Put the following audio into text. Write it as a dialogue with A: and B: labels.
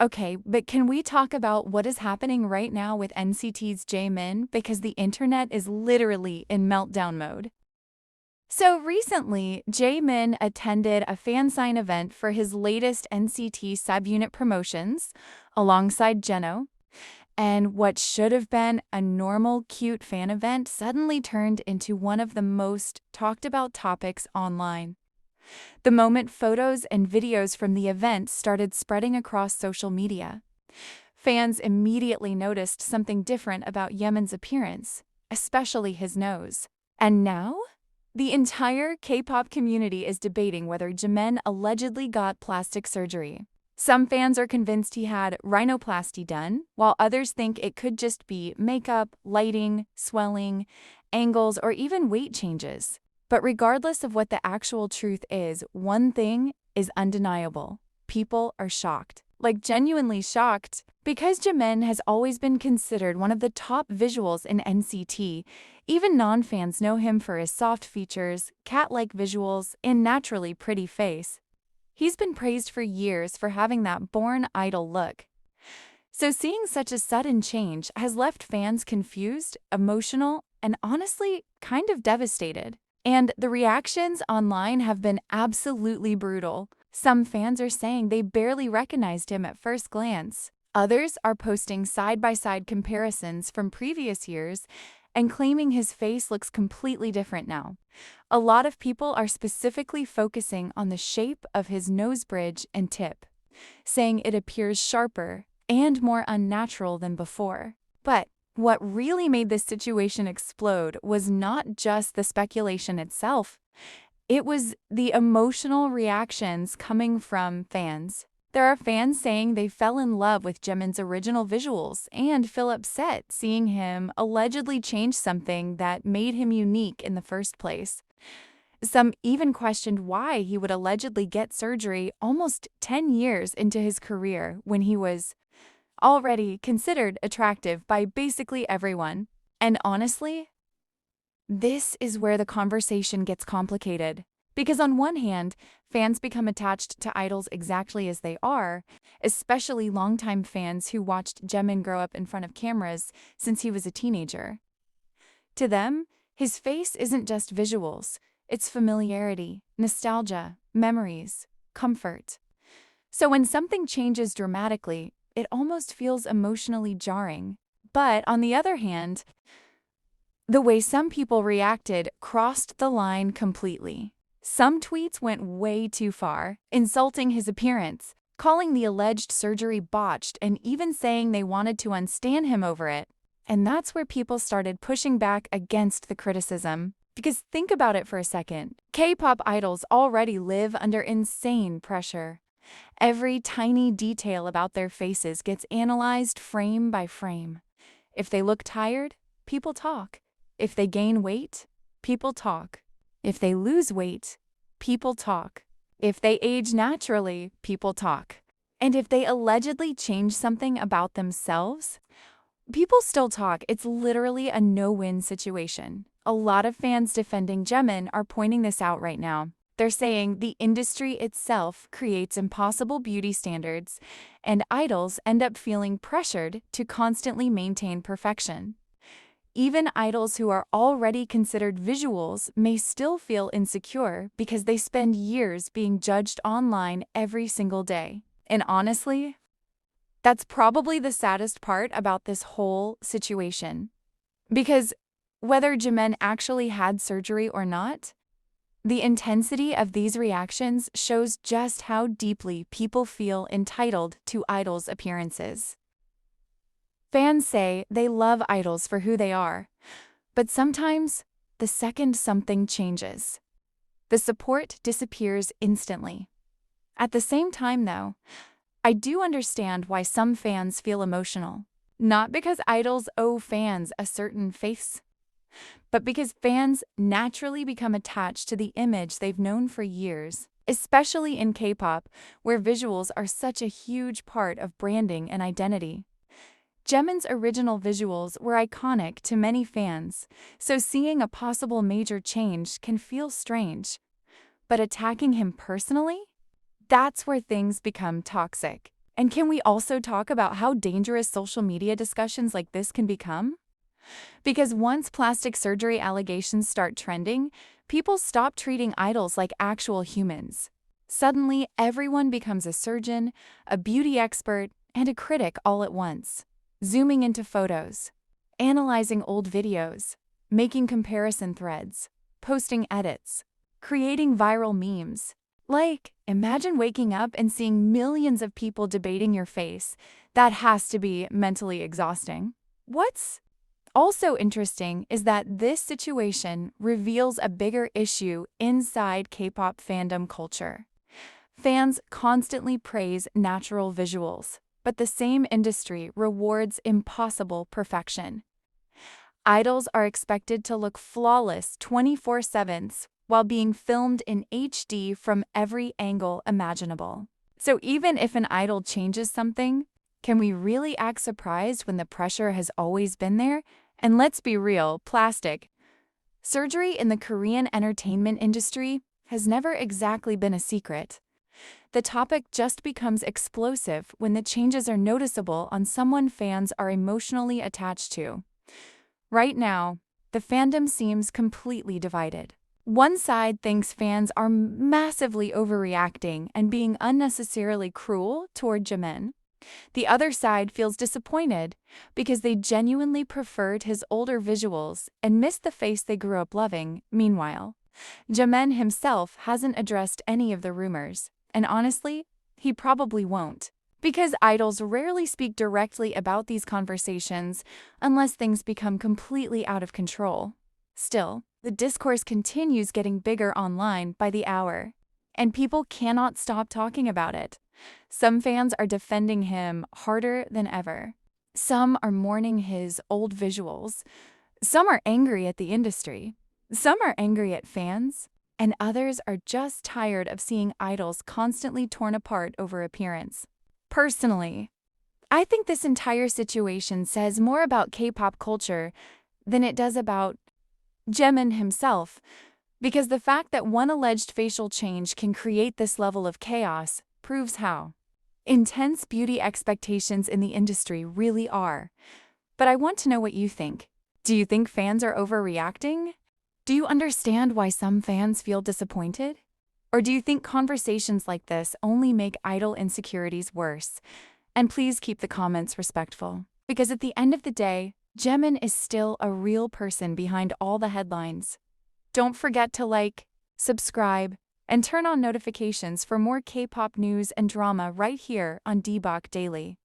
A: Okay, but can we talk about what is happening right now with NCT's Jaemin, because the internet is literally in meltdown mode? So recently, Jaemin attended a fan sign event for his latest NCT subunit promotions alongside Jeno, and what should have been a normal, cute fan event suddenly turned into one of the most talked about topics online. The moment photos and videos from the event started spreading across social media, fans immediately noticed something different about Yemen's appearance, especially his nose. And now, the entire K-pop community is debating whether Jaemin allegedly got plastic surgery. Some fans are convinced he had rhinoplasty done, while others think it could just be makeup, lighting, swelling, angles, or even weight changes. But regardless of what the actual truth is, one thing is undeniable. People are shocked. Like genuinely shocked. Because Jaemin has always been considered one of the top visuals in NCT, even non-fans know him for his soft features, cat-like visuals, and naturally pretty face. He's been praised for years for having that born idol look. So seeing such a sudden change has left fans confused, emotional, and honestly kind of devastated. And the reactions online have been absolutely brutal. Some fans are saying they barely recognized him at first glance. Others are posting side-by-side comparisons from previous years and claiming his face looks completely different now. A lot of people are specifically focusing on the shape of his nose bridge and tip, saying it appears sharper and more unnatural than before. But what really made this situation explode was not just the speculation itself. It was the emotional reactions coming from fans. There are fans saying they fell in love with Jaemin's original visuals and feel upset seeing him allegedly change something that made him unique in the first place. Some even questioned why he would allegedly get surgery almost 10 years into his career when he was already considered attractive by basically everyone. And honestly, this is where the conversation gets complicated. Because on one hand, fans become attached to idols exactly as they are, especially longtime fans who watched Jaemin grow up in front of cameras since he was a teenager. To them, his face isn't just visuals, it's familiarity, nostalgia, memories, comfort. So when something changes dramatically, it almost feels emotionally jarring. But on the other hand, the way some people reacted crossed the line completely. Some tweets went way too far, insulting his appearance, calling the alleged surgery botched, and even saying they wanted to unstan him over it. And that's where people started pushing back against the criticism. Because think about it for a second. K-pop idols already live under insane pressure. Every tiny detail about their faces gets analyzed frame by frame. If they look tired, people talk. If they gain weight, people talk. If they lose weight, people talk. If they age naturally, people talk. And if they allegedly change something about themselves, people still talk. It's literally a no-win situation. A lot of fans defending Jaemin are pointing this out right now. They're saying the industry itself creates impossible beauty standards, and idols end up feeling pressured to constantly maintain perfection. Even idols who are already considered visuals may still feel insecure because they spend years being judged online every single day. And honestly, that's probably the saddest part about this whole situation. Because whether Jaemin actually had surgery or not, the intensity of these reactions shows just how deeply people feel entitled to idols' appearances. Fans say they love idols for who they are, but sometimes, the second something changes, the support disappears instantly. At the same time, though, I do understand why some fans feel emotional. Not because idols owe fans a certain face, but because fans naturally become attached to the image they've known for years, especially in K-pop, where visuals are such a huge part of branding and identity. Jaemin's original visuals were iconic to many fans, so seeing a possible major change can feel strange. But attacking him personally? That's where things become toxic. And can we also talk about how dangerous social media discussions like this can become? Because once plastic surgery allegations start trending, people stop treating idols like actual humans. Suddenly, everyone becomes a surgeon, a beauty expert, and a critic all at once. Zooming into photos, analyzing old videos, making comparison threads, posting edits, creating viral memes. Like, imagine waking up and seeing millions of people debating your face. That has to be mentally exhausting. What's also interesting is that this situation reveals a bigger issue inside K-pop fandom culture. Fans constantly praise natural visuals, but the same industry rewards impossible perfection. Idols are expected to look flawless 24/7 while being filmed in HD from every angle imaginable. So even if an idol changes something, can we really act surprised when the pressure has always been there? And let's be real, plastic surgery in the Korean entertainment industry has never exactly been a secret. The topic just becomes explosive when the changes are noticeable on someone fans are emotionally attached to. Right now, the fandom seems completely divided. One side thinks fans are massively overreacting and being unnecessarily cruel toward Jaemin. The other side feels disappointed because they genuinely preferred his older visuals and missed the face they grew up loving. Meanwhile, Jaemin himself hasn't addressed any of the rumors, and honestly, he probably won't. Because idols rarely speak directly about these conversations unless things become completely out of control. Still, the discourse continues getting bigger online by the hour, and people cannot stop talking about it. Some fans are defending him harder than ever. Some are mourning his old visuals. Some are angry at the industry. Some are angry at fans. And others are just tired of seeing idols constantly torn apart over appearance. Personally, I think this entire situation says more about K-pop culture than it does about Jaemin himself, because the fact that one alleged facial change can create this level of chaos proves how intense beauty expectations in the industry really are. But I want to know what you think. Do you think fans are overreacting? Do you understand why some fans feel disappointed? Or do you think conversations like this only make idol insecurities worse? And please keep the comments respectful, because at the end of the day, Jaemin is still a real person behind all the headlines. Don't forget to like, subscribe, and turn on notifications for more K-pop news and drama right here on Daebak Daily.